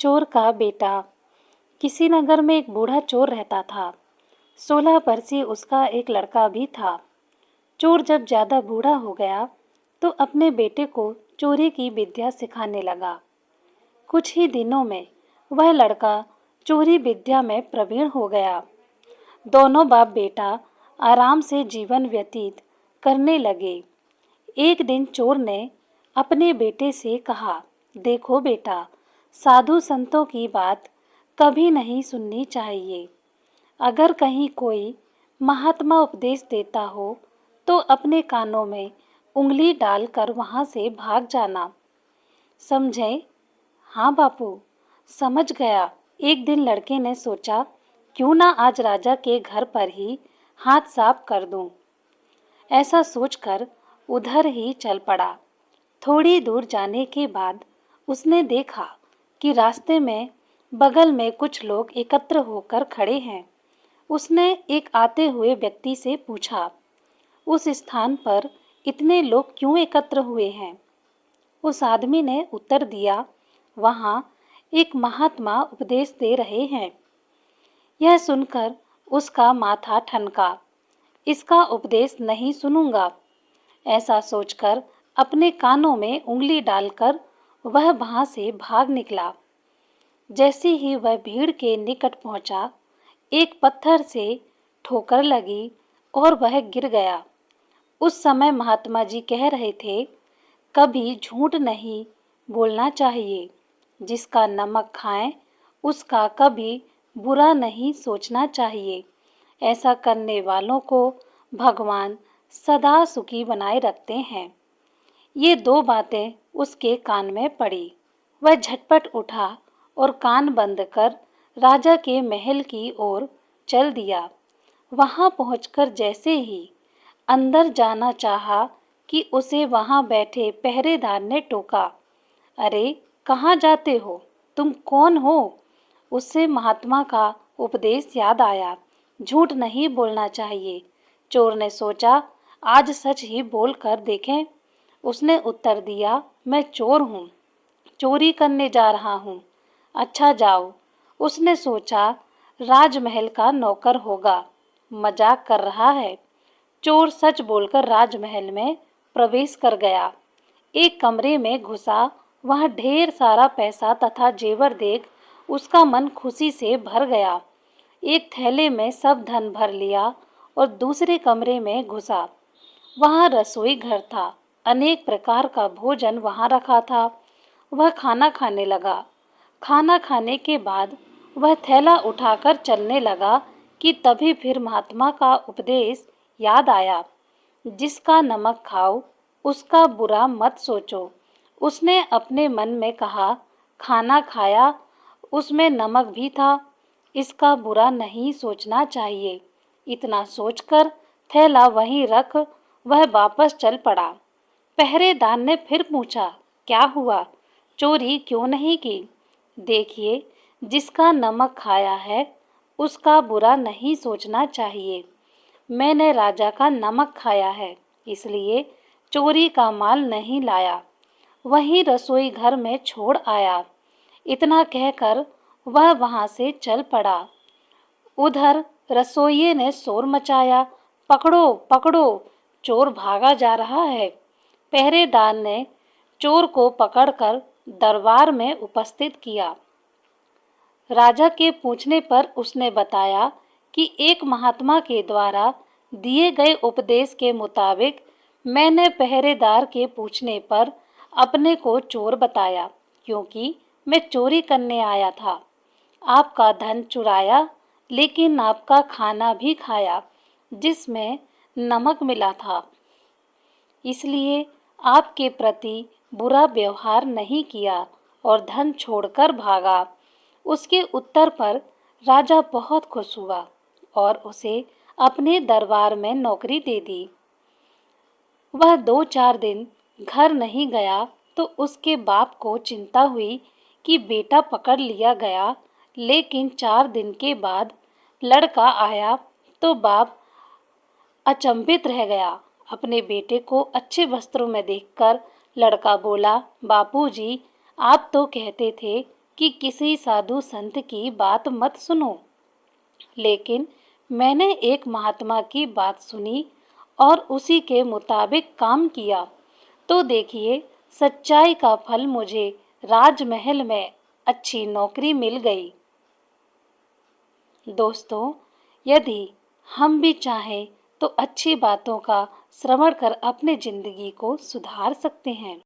चोर का बेटा। किसी नगर में एक बूढ़ा चोर रहता था। 16 वर्षीय उसका एक लड़का भी था। चोर जब ज्यादा बूढ़ा हो गया तो अपने बेटे को चोरी की विद्या सिखाने लगा। कुछ ही दिनों में वह लड़का चोरी विद्या में प्रवीण हो गया। दोनों बाप बेटा आराम से जीवन व्यतीत करने लगे। एक दिन चोर ने अपने बेटे से कहा, देखो बेटा, साधु संतों की बात कभी नहीं सुननी चाहिए। अगर कहीं कोई महात्मा उपदेश देता हो तो अपने कानों में उंगली डालकर वहां से भाग जाना। समझे? हाँ बापू, समझ गया। एक दिन लड़के ने सोचा, क्यों ना आज राजा के घर पर ही हाथ साफ कर दूं। ऐसा सोचकर उधर ही चल पड़ा। थोड़ी दूर जाने के बाद उसने देखा कि रास्ते में बगल में कुछ लोग एकत्र होकर खड़े हैं। उसने एक आते हुए व्यक्ति से पूछा, उस स्थान पर इतने लोग क्यों एकत्र हुए हैं? उस आदमी ने उत्तर दिया, वहाँ एक महात्मा उपदेश दे रहे हैं। यह सुनकर उसका माथा ठनका। इसका उपदेश नहीं सुनूंगा। ऐसा सोचकर अपने कानों में उंगली डालकर वह वहां से भाग निकला। जैसे ही वह भीड़ के निकट पहुंचा, एक पत्थर से ठोकर लगी और वह गिर गया। उस समय महात्मा जी कह रहे थे, कभी झूठ नहीं बोलना चाहिए। जिसका नमक खाएं उसका कभी बुरा नहीं सोचना चाहिए। ऐसा करने वालों को भगवान सदा सुखी बनाए रखते हैं। ये दो बातें उसके कान में पड़ी। वह झटपट उठा और कान बंद कर राजा के महल की ओर चल दिया। वहां पहुंचकर जैसे ही अंदर जाना चाहा कि उसे वहां बैठे पहरेदार ने टोका, अरे कहाँ जाते हो? तुम कौन हो? उससे महात्मा का उपदेश याद आया, झूठ नहीं बोलना चाहिए। चोर ने सोचा, आज सच ही बोल कर देखें। उसने उत्तर दिया, मैं चोर हूँ, चोरी करने जा रहा हूँ। अच्छा जाओ। उसने सोचा, राजमहल का नौकर होगा, मजाक कर रहा है। चोर सच बोलकर राजमहल में प्रवेश कर गया। एक कमरे में घुसा। वहां ढेर सारा पैसा तथा जेवर देख उसका मन खुशी से भर गया। एक थैले में सब धन भर लिया और दूसरे कमरे में घुसा। वहां रसोई घर था। अनेक प्रकार का भोजन वहां रखा था। वह खाना खाने लगा। खाना खाने के बाद वह थैला उठाकर चलने लगा कि तभी फिर महात्मा का उपदेश याद आया, जिसका नमक खाओ उसका बुरा मत सोचो। उसने अपने मन में कहा, खाना खाया उसमें नमक भी था, इसका बुरा नहीं सोचना चाहिए। इतना सोचकर थैला वहीं रख वह वापस चल पड़ा। पहरेदार ने फिर पूछा, क्या हुआ? चोरी क्यों नहीं की? देखिए, जिसका नमक खाया है उसका बुरा नहीं सोचना चाहिए। मैंने राजा का नमक खाया है, इसलिए चोरी का माल नहीं लाया, वहीं रसोई घर में छोड़ आया। इतना कहकर वह वहां से चल पड़ा। उधर रसोइये ने शोर मचाया, पकड़ो पकड़ो, चोर भागा जा रहा है। पहरेदार ने चोर को पकड़कर दरबार में उपस्थित किया। राजा के पूछने पर उसने बताया कि एक महात्मा के द्वारा दिए गए उपदेश के मुताबिक मैंने पहरेदार के पूछने पर अपने को चोर बताया, क्योंकि मैं चोरी करने आया था। आपका धन चुराया, लेकिन आपका खाना भी खाया, जिसमें नमक मिला था। इसलिए आपके प्रति बुरा व्यवहार नहीं किया और धन छोड़कर भागा। उसके उत्तर पर राजा बहुत खुश हुआ और उसे अपने दरबार में नौकरी दे दी। वह 2-4 दिन घर नहीं गया तो उसके बाप को चिंता हुई कि बेटा पकड़ लिया गया। लेकिन 4 दिन के बाद लड़का आया तो बाप अचंभित रह गया। अपने बेटे को अच्छे वस्त्रों में देखकर लड़का बोला, बापूजी, आप तो कहते थे कि किसी साधु संत की बात मत सुनो, लेकिन मैंने एक महात्मा की बात सुनी और उसी के मुताबिक काम किया, तो देखिए सच्चाई का फल मुझे राजमहल में अच्छी नौकरी मिल गई। दोस्तों, यदि हम भी चाहें तो अच्छी बातों का श्रवण कर अपने जिंदगी को सुधार सकते हैं।